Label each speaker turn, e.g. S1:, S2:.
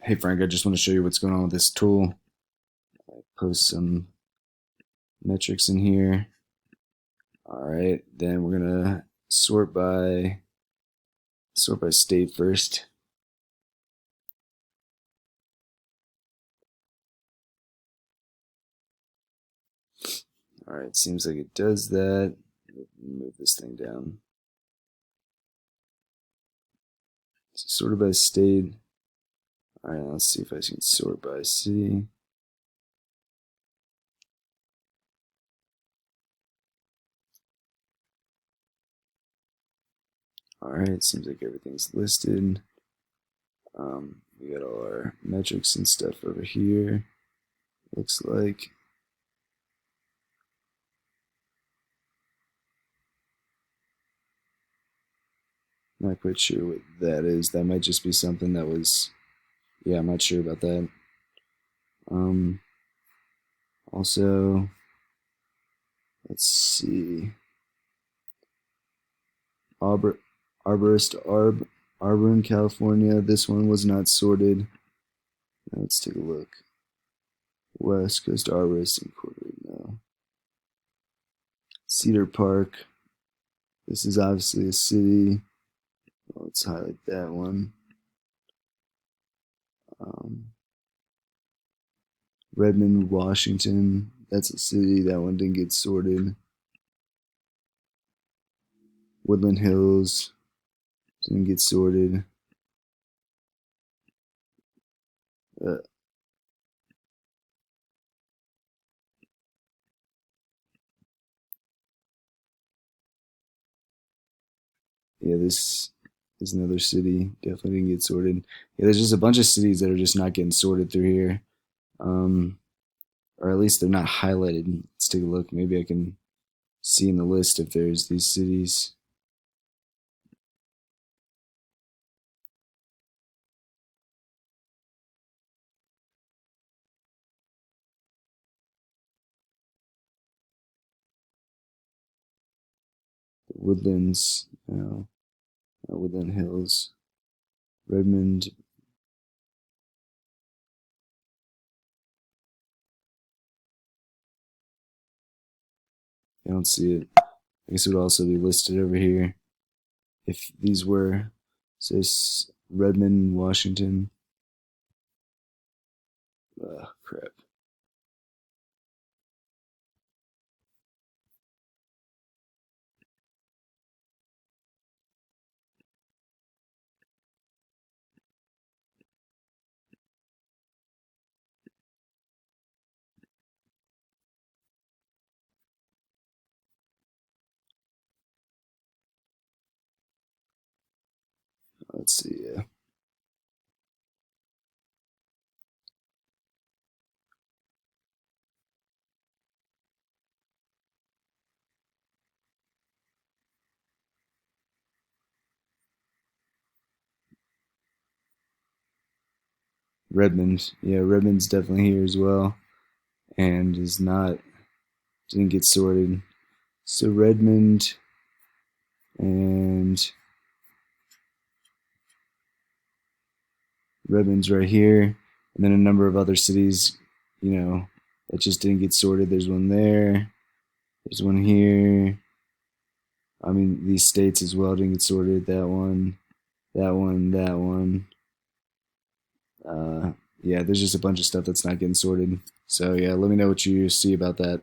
S1: Hey Frank, I just want to show you what's going on with this tool. Post some metrics in here. All right, then we're gonna sort by state first. All right, seems like it does that. Move this thing down. So sorted by state. All right, let's see if I can sort by city. All right, seems like everything's listed. We got all our metrics and stuff over here. Looks like. Not quite sure what that is. That might just be something that was. Yeah, I'm not sure about that. Also, let's see. Arborist Arbor in California. This one was not sorted. Now let's take a look. West Coast Arborist Incorporated. No. Cedar Park. This is obviously a city. Well, let's highlight that one. Redmond, Washington. That's a city. That one didn't get sorted. Woodland Hills didn't get sorted. Uh, yeah, this is another city. Definitely didn't get sorted. Yeah, there's just a bunch of cities that are just not getting sorted through here. Or at least they're not highlighted. Let's take a look. Maybe I can see in the list if there's these cities. The Woodlands, Woodland Hills, Redmond. I don't see it. I guess it would also be listed over here if these were, says Redmond, Washington. Crap. Let's see. Redmond. Yeah, Redmond's definitely here as well, and is not, didn't get sorted. So Redmond and Redmond's right here, and then a number of other cities, that just didn't get sorted. There's one there. There's one here. I mean, these states as well didn't get sorted. That one, that one, that one. Yeah, there's just a bunch of stuff that's not getting sorted. So yeah, let me know what you see about that.